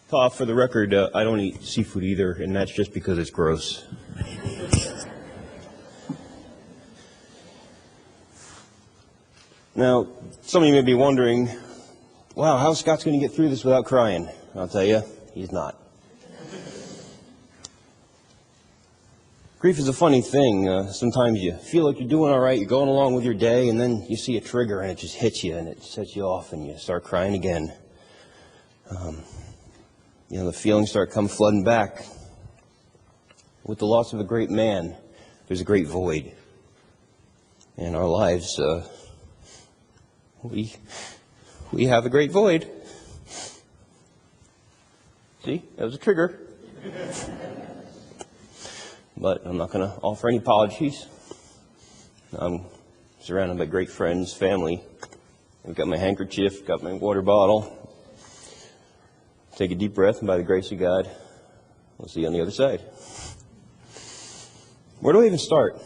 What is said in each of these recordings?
For the record, I don't eat seafood either, and that's just because it's gross. Now, some of you may be wondering, wow, how's Scott's going to get through this without crying? I'll tell you, he's not. Grief is a funny thing. Sometimes you feel like you're doing all right, you're going along with your day, and then you see a trigger and it just hits you and it sets you off and you start crying again. The feelings start come flooding back. With the loss of a great man, there's a great void. In our lives, we have a great void. See, that was a trigger. But I'm not going to offer any apologies. I'm surrounded by great friends, family. I've got my handkerchief, got my water bottle. Take a deep breath, and by the grace of God, we'll see you on the other side. Where do I even start?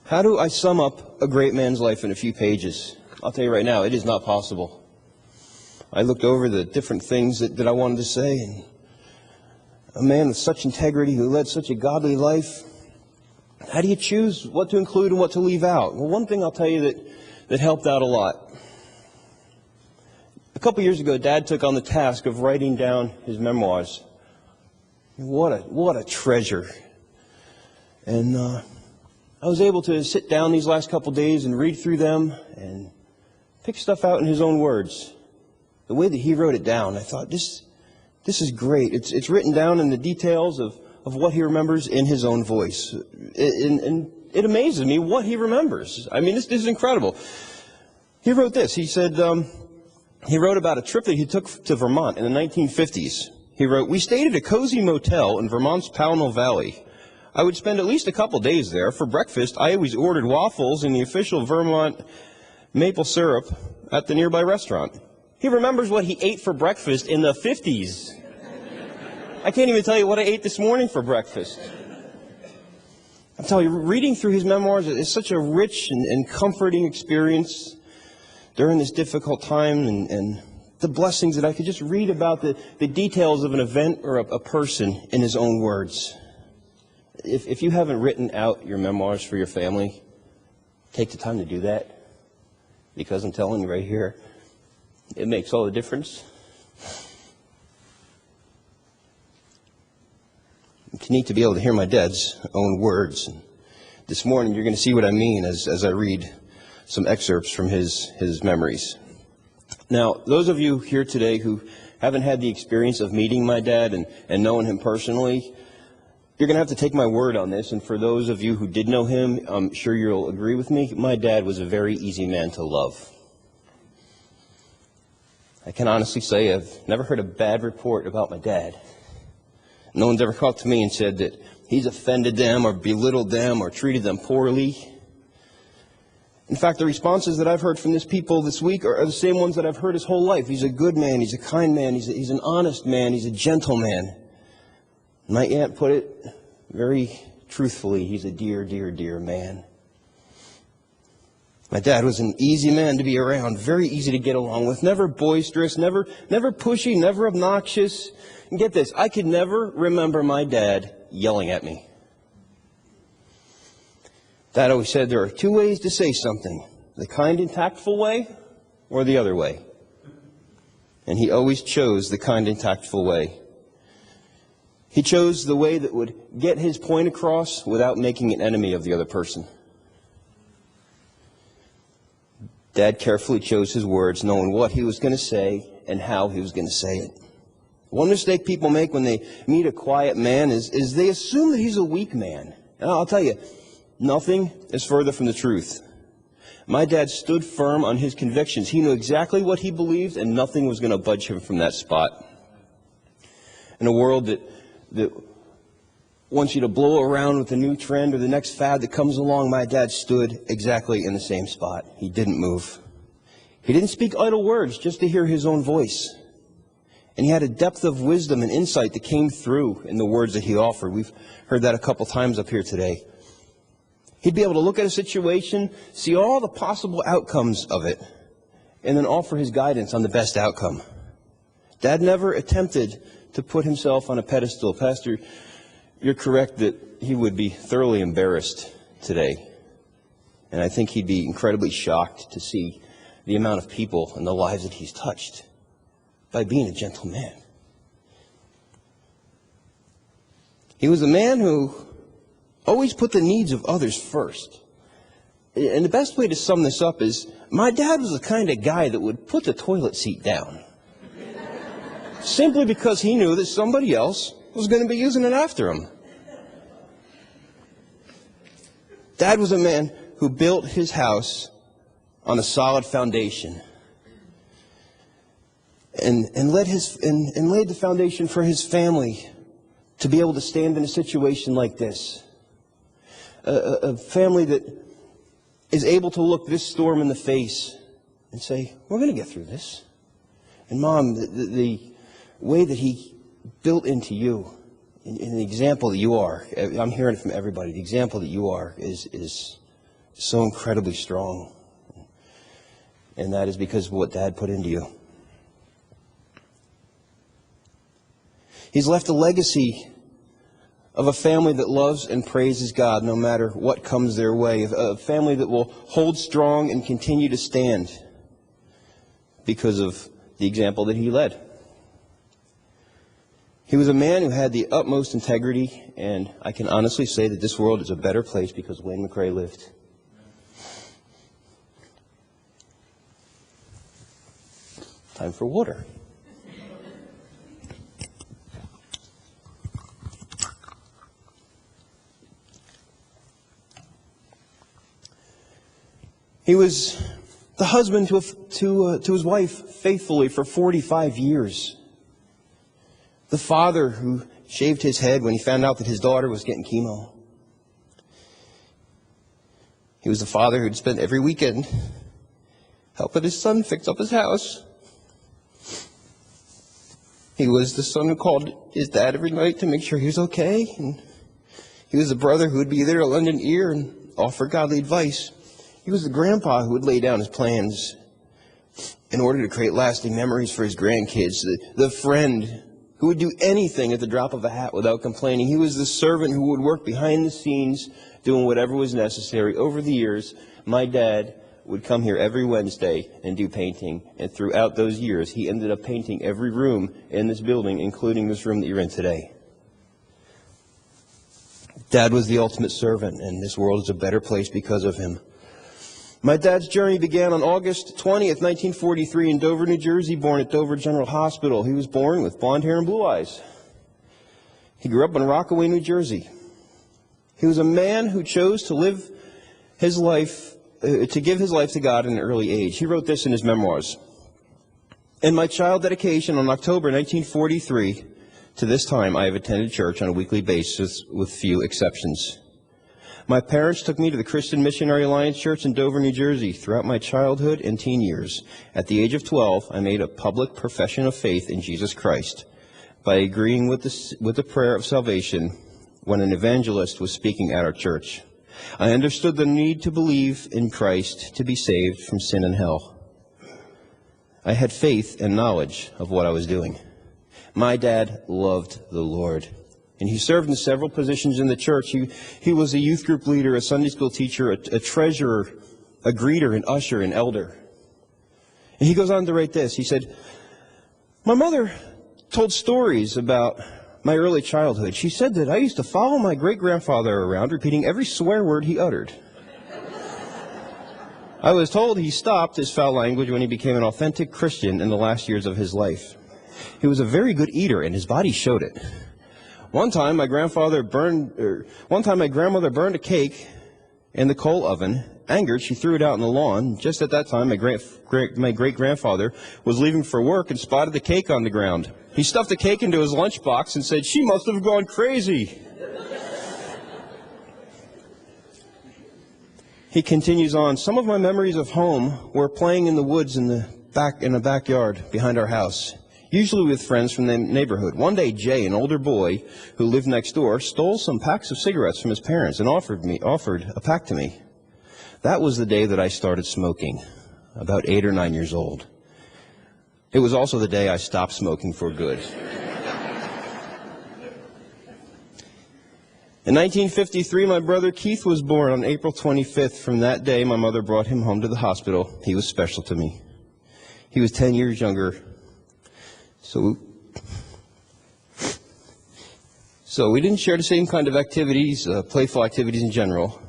How do I sum up a great man's life in a few pages? I'll tell you right now, it is not possible. I looked over the different things that I wanted to say, and a man with such integrity who led such a godly life, how do you choose what to include and what to leave out? Well, one thing I'll tell you that helped out a lot. A couple years ago, Dad took on the task of writing down his memoirs. What a treasure. And I was able to sit down these last couple days and read through them and pick stuff out in his own words. The way that he wrote it down, I thought, this is great. It's written down in the details of what he remembers in his own voice. And it amazes me what he remembers. I mean, this is incredible. He wrote this. He said, he wrote about a trip that he took to Vermont in the 1950s. He wrote, "We stayed at a cozy motel in Vermont's Pownell Valley. I would spend at least a couple days there. For breakfast, I always ordered waffles and the official Vermont maple syrup at the nearby restaurant." He remembers what he ate for breakfast in the 50s. I can't even tell you what I ate this morning for breakfast. I'm telling you, reading through his memoirs is such a rich and comforting experience during this difficult time, and the blessings that I could just read about the details of an event or a person in his own words. If you haven't written out your memoirs for your family, take the time to do that, because I'm telling you right here, it makes all the difference. It's neat to be able to hear my dad's own words. And this morning, you're going to see what I mean as I read some excerpts from his memories. Now, those of you here today who haven't had the experience of meeting my dad and knowing him personally, you're going to have to take my word on this. And for those of you who did know him, I'm sure you'll agree with me. My dad was a very easy man to love. I can honestly say I've never heard a bad report about my dad. No one's ever come up to me and said that he's offended them or belittled them or treated them poorly. In fact, the responses that I've heard from this people this week are the same ones that I've heard his whole life. He's a good man. He's a kind man. He's an honest man. He's a gentle man. My aunt put it very truthfully. He's a dear, dear, dear man. My dad was an easy man to be around, very easy to get along with, never boisterous, never pushy, never obnoxious. And get this, I could never remember my dad yelling at me. Dad always said there are two ways to say something, the kind and tactful way or the other way. And he always chose the kind and tactful way. He chose the way that would get his point across without making an enemy of the other person. Dad carefully chose his words, knowing what he was going to say and how he was going to say it. One mistake people make when they meet a quiet man is they assume that he's a weak man. And I'll tell you, nothing is further from the truth. My dad stood firm on his convictions. He knew exactly what he believed, and nothing was going to budge him from that spot. In a world that wants you to blow around with the new trend or the next fad that comes along, my dad stood exactly in the same spot. He didn't move. He didn't speak idle words just to hear his own voice. And he had a depth of wisdom and insight that came through in the words that he offered. We've heard that a couple times up here today. He'd be able to look at a situation, see all the possible outcomes of it, and then offer his guidance on the best outcome. Dad never attempted to put himself on a pedestal. Pastor, you're correct that he would be thoroughly embarrassed today. And I think he'd be incredibly shocked to see the amount of people and the lives that he's touched by being a gentle man. He was a man who always put the needs of others first. And the best way to sum this up is, my dad was the kind of guy that would put the toilet seat down. Simply because he knew that somebody else was going to be using it after him. Dad was a man who built his house on a solid foundation and laid the foundation for his family to be able to stand in a situation like this. A family that is able to look this storm in the face and say, we're going to get through this. And Mom, the way that he built into you, and the example that you are, I'm hearing it from everybody, the example that you are is so incredibly strong. And that is because of what Dad put into you. He's left a legacy of a family that loves and praises God no matter what comes their way. A family that will hold strong and continue to stand because of the example that he led. He was a man who had the utmost integrity, and I can honestly say that this world is a better place because Wayne McCrea lived. Time for water. He was the husband to his wife faithfully for 45 years. The father who shaved his head when he found out that his daughter was getting chemo. He was the father who'd spend every weekend helping his son fix up his house. He was the son who called his dad every night to make sure he was okay. And he was the brother who would be there to lend an ear and offer godly advice. He was the grandpa who would lay down his plans in order to create lasting memories for his grandkids. The friend who would do anything at the drop of a hat without complaining. He was the servant who would work behind the scenes doing whatever was necessary. Over the years, my dad would come here every Wednesday and do painting. And throughout those years, he ended up painting every room in this building, including this room that you're in today. Dad was the ultimate servant, and this world is a better place because of him. My dad's journey began on August 20th, 1943 in Dover, New Jersey, born at Dover General Hospital. He was born with blonde hair and blue eyes. He grew up in Rockaway, New Jersey. He was a man who chose to live his life, to give his life to God at an early age. He wrote this in his memoirs. In my child dedication on October 1943, to this time I have attended church on a weekly basis with few exceptions. My parents took me to the Christian Missionary Alliance Church in Dover, New Jersey throughout my childhood and teen years. At the age of 12, I made a public profession of faith in Jesus Christ by agreeing with the prayer of salvation when an evangelist was speaking at our church. I understood the need to believe in Christ to be saved from sin and hell. I had faith and knowledge of what I was doing. My dad loved the Lord. And he served in several positions in the church. He was a youth group leader, a Sunday school teacher, a treasurer, a greeter, an usher, an elder. And he goes on to write this. He said, my mother told stories about my early childhood. She said that I used to follow my great-grandfather around, repeating every swear word he uttered. I was told he stopped his foul language when he became an authentic Christian in the last years of his life. He was a very good eater, and his body showed it. One time my grandmother burned a cake in the coal oven. Angered, she threw it out on the lawn. Just at that time, my great-grandfather was leaving for work and spotted the cake on the ground. He stuffed the cake into his lunchbox and said, "She must have gone crazy." He continues on, some of my memories of home were playing in the woods in the backyard behind our house, usually with friends from the neighborhood. One day, Jay, an older boy who lived next door, stole some packs of cigarettes from his parents and offered a pack to me. That was the day that I started smoking, about 8 or 9 years old. It was also the day I stopped smoking for good. In 1953, my brother Keith was born on April 25th. From that day, my mother brought him home to the hospital. He was special to me. He was 10 years younger. So we didn't share the same kind of activities, playful activities in general.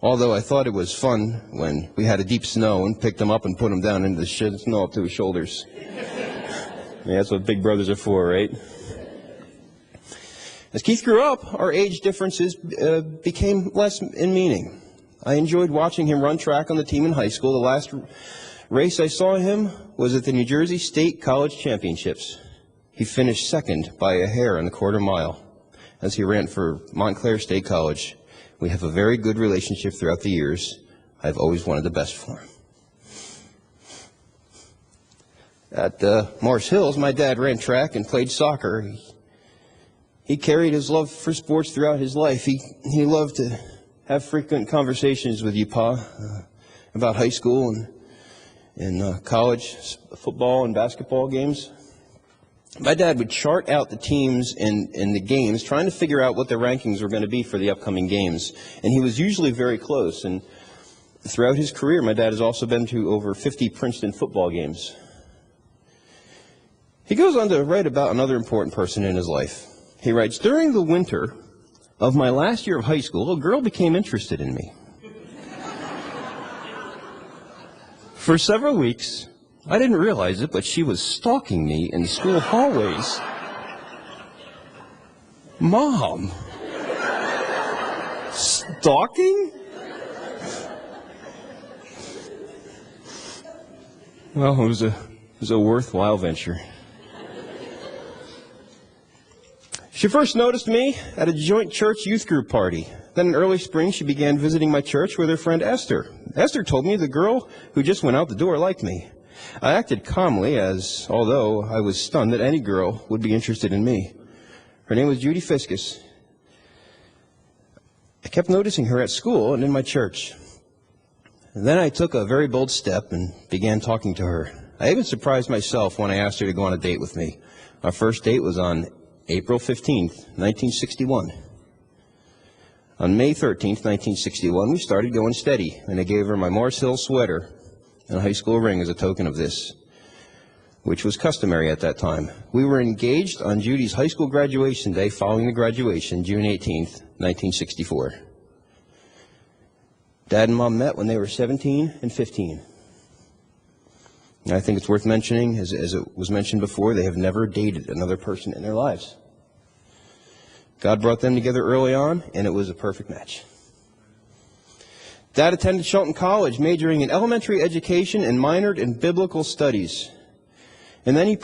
Although I thought it was fun when we had a deep snow and picked him up and put him down into the snow up to his shoulders. Yeah, that's what big brothers are for, right? As Keith grew up, our age differences became less in meaning. I enjoyed watching him run track on the team in high school. The last race I saw him was at the New Jersey State College Championships. He finished second by a hair in the quarter mile as he ran for Montclair State College. We have a very good relationship throughout the years. I've always wanted the best for him. At Morris Hills, my dad ran track and played soccer. He carried his love for sports throughout his life. He loved to have frequent conversations with you, Pa, about high school and college football and basketball games. My dad would chart out the teams in the games, trying to figure out what the rankings were going to be for the upcoming games. And he was usually very close. And throughout his career, my dad has also been to over 50 Princeton football games. He goes on to write about another important person in his life. He writes, "During the winter of my last year of high school, a girl became interested in me. For several weeks, I didn't realize it, but she was stalking me in the school hallways." Mom, stalking? Well, it was a worthwhile venture. She first noticed me at a joint church youth group party. Then in early spring, she began visiting my church with her friend Esther. Esther told me the girl who just went out the door liked me. I acted calmly, although I was stunned that any girl would be interested in me. Her name was Judy Fiscus. I kept noticing her at school and in my church. And then I took a very bold step and began talking to her. I even surprised myself when I asked her to go on a date with me. Our first date was on April 15th, 1961. On May 13th, 1961, we started going steady, and I gave her my Morris Hill sweater and a high school ring as a token of this, which was customary at that time. We were engaged on Judy's high school graduation day following the graduation, June 18th, 1964. Dad and Mom met when they were 17 and 15. And I think it's worth mentioning, as it was mentioned before, they have never dated another person in their lives. God brought them together early on, and it was a perfect match. Dad attended Shelton College, majoring in elementary education and minored in biblical studies. And then he